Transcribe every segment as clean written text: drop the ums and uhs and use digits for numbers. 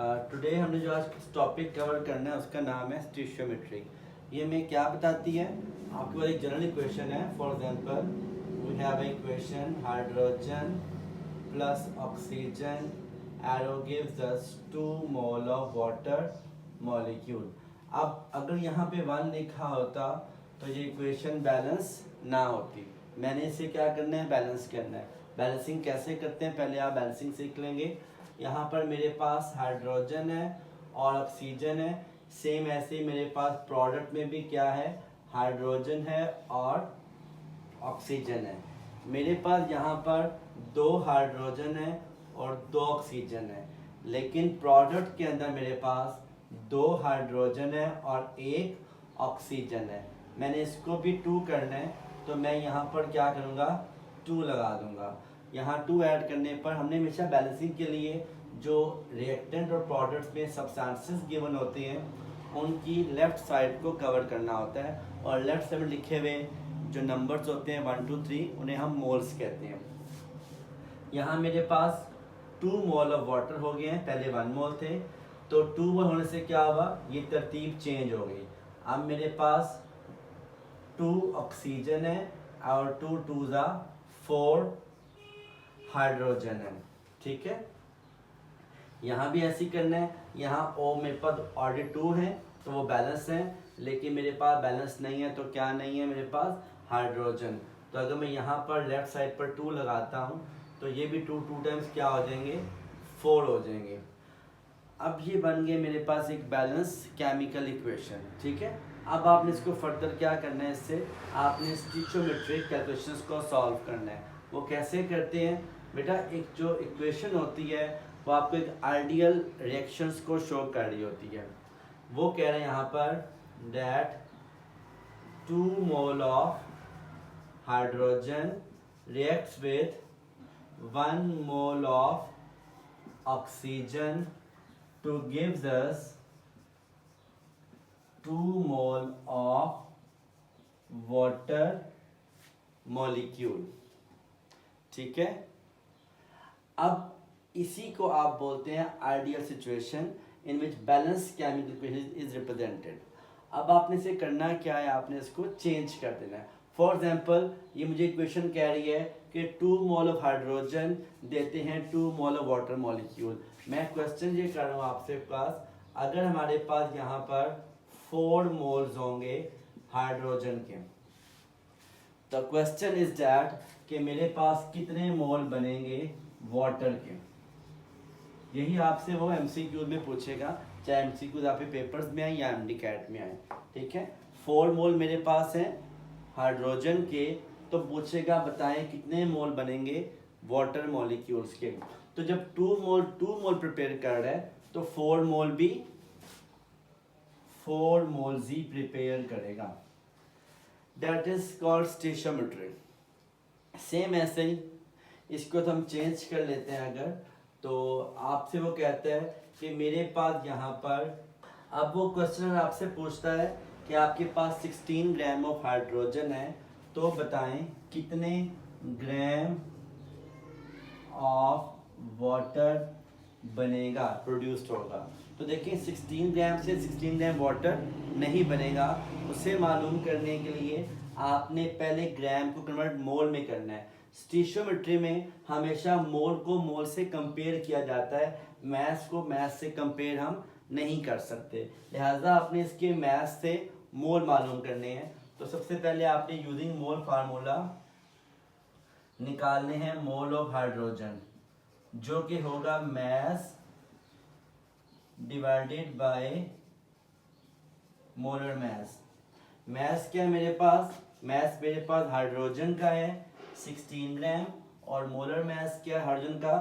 Today हमने जो आज टॉपिक कवर करना है उसका नाम है स्टीशियोमेट्री। ये हमें क्या बताती है? आपके पास एक जनरल इक्वेशन है। For example we have equation hydrogen plus oxygen arrow gives us 2 mole of water molecule. अब अगर यहाँ पे 1 लिखा होता तो ये इक्वेशन बैलेंस ना होती। मैंने इसे क्या करना है? बैलेंस करना है। बैलेंसिंग कैसे करते हैं पहले आप बैलेंसिंग सीख लेंगे। यहाँ पर मेरे पास हाइड्रोजन है और ऑक्सीजन है। सेम ऐसे ही मेरे पास प्रोडक्ट में भी क्या है? हाइड्रोजन है और ऑक्सीजन है। मेरे पास यहाँ पर 2 हाइड्रोजन है और 2 ऑक्सीजन है, लेकिन प्रोडक्ट के अंदर मेरे पास 2 हाइड्रोजन है और 1 ऑक्सीजन है। मैंने इसको भी 2 करना है तो मैं यहाँ पर क्या करूँगा? 2 लगा दूँगा। यहाँ 2 ऐड करने पर हमने हमेशा बैलेंसिंग के लिए जो रिएक्टेंट और प्रोडक्ट्स में सब्सटेंसेस गिवन होते हैं उनकी लेफ़्ट साइड को कवर करना होता है, और लेफ़्ट साइड में लिखे हुए जो नंबर्स होते हैं 1 2 3 उन्हें हम मोल्स कहते हैं। यहाँ मेरे पास 2 मोल ऑफ वाटर हो गए हैं, पहले 1 मोल थे, तो 2 मोल होने से क्या हुआ? ये तरतीब चेंज हो गई। अब मेरे पास 2 ऑक्सीजन है और 2 2 4 हाइड्रोजन है। ठीक है, यहाँ भी ऐसे ही करना है। यहाँ ओ मेरे पास ऑर्डर 2 है तो वो बैलेंस है, लेकिन मेरे पास बैलेंस नहीं है तो क्या नहीं है? मेरे पास हाइड्रोजन। तो अगर मैं यहाँ पर लेफ्ट साइड पर 2 लगाता हूँ तो ये भी 2 2 टाइम्स क्या हो जाएंगे? 4 हो जाएंगे। अब ये बन गए मेरे पास एक बैलेंस केमिकल इक्वेशन। ठीक है, अब आपने इसको फर्दर क्या करना है? इससे आपने स्टीशियोमेट्रिक कैलकुलेशंस को सॉल्व करना है। वो कैसे करते हैं बेटा? एक जो इक्वेशन होती है वो आपको एक आइडियल रिएक्शंस को शो कर रही होती है। वो कह रहे हैं यहाँ पर that 2 mole of hydrogen reacts with 1 mole of oxygen two gives us 2 mole of water molecule. ठीक है, अब इसी को आप बोलते हैं ideal situation in which balance chemical equation is represented. अब आपने इसे करना क्या है? आपने इसको चेंज कर देना है। फॉर एग्जांपल ये मुझे इक्वेशन कह रही है कि 2 मोल ऑफ हाइड्रोजन देते हैं 2 मोल ऑफ वाटर मॉलिक्यूल। मैं क्वेश्चन ये कर रहा हूँ आपसे पास, अगर हमारे पास यहाँ पर 4 मोल्स होंगे हाइड्रोजन के, तो क्वेश्चन इज दैट कि मेरे पास कितने मोल बनेंगे वाटर के। यही आपसे वो एमसीक्यू में पूछेगा, चाहे एमसीक्यू आपके पेपर्स में आए या एमडी कैट में आए। ठीक है, 4 मोल मेरे पास हैं हाइड्रोजन के, तो पूछेगा बताएं कितने मोल बनेंगे वाटर मॉलिक्यूल्स के। तो जब 2 मोल प्रिपेयर कर रहा है तो 4 मोल भी 4 मोल्स ही प्रिपेयर करेगा। That is called stoichiometry. Same ऐसे ही इसको तो हम चेंज कर लेते हैं। अगर तो आपसे वो कहता है कि मेरे पास यहाँ पर, अब वो क्वेश्चन आपसे पूछता है कि आपके पास 16 ग्राम ऑफ हाइड्रोजन है, तो बताएं कितने ग्राम ऑफ वाटर बनेगा, प्रोड्यूस्ड होगा। तो देखिए 16 ग्राम से 16 ग्राम वाटर नहीं बनेगा। उसे मालूम करने के लिए आपने पहले ग्राम को कन्वर्ट मोल में करना है। स्टीशियोमेट्री में हमेशा मोल को मोल से कंपेयर किया जाता है, मैथ्स को मैथ्स से कंपेयर हम नहीं कर सकते, लिहाजा आपने इसके मैथ्स से मोल मालूम करने हैं। तो सबसे पहले आपने यूजिंग मोल फार्मूला निकालने हैं मोल ऑफ हाइड्रोजन, जो कि होगा mass divided by molar mass. Mass क्या है मेरे पास? मैस मेरे पास हाइड्रोजन का है 16 ग्राम, और मोलर मैस क्या है हाइड्रोजन का?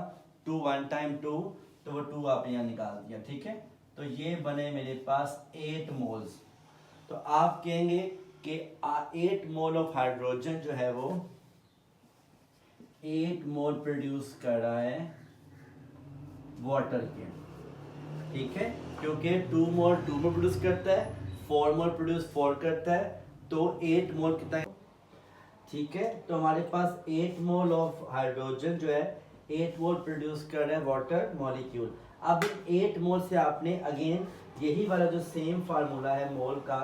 2 1 टाइम 2, तो वो 2 आपने यहाँ निकाल दिया। ठीक है, तो ये बने मेरे पास 8 मोल्स। तो आप कहेंगे कि 8 मोल ऑफ हाइड्रोजन जो है वो 8 मोल प्रोड्यूस कर रहा है वाटर के। ठीक है, क्योंकि 2 मोल प्रोड्यूस करता है, 4 मोल प्रोड्यूस 4 करता है, तो 8 मोल कितना है? ठीक है, तो हमारे पास 8 मोल ऑफ हाइड्रोजन जो है 8 मोल प्रोड्यूस कर रहा है वाटर मॉलिक्यूल। अब 8 मोल से आपने अगेन यही वाला जो सेम फार्मूला है मोल का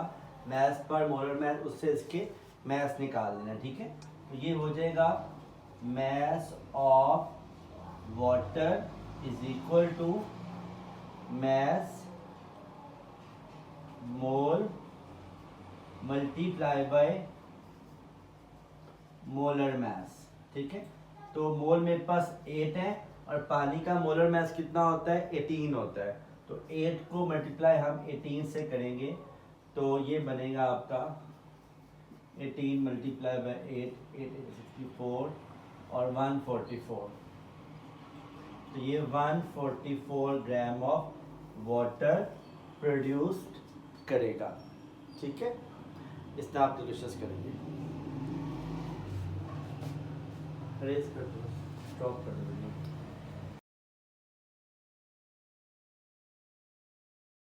मास पर मोलर मास, उससे इसके मास निकाल देना, ठीक है। तो ये हो जाएगा mass of water is equal to mass mole multiply by molar mass, ठीक है। तो मोल मेरे पास 8 है और पानी का मोलर मास कितना होता है 18 होता है। तो 8 को मल्टीप्लाई हम 18 से करेंगे तो ये बनेगा आपका 18 मल्टीप्लाई बाय 8, 8 64 और 144। तो ये 144 ग्राम ऑफ वाटर प्रोड्यूस्ड करेगा, ठीक है। इस तरह आप डिस्कस करेंगे। रेस कर दो, स्टॉप कर दो।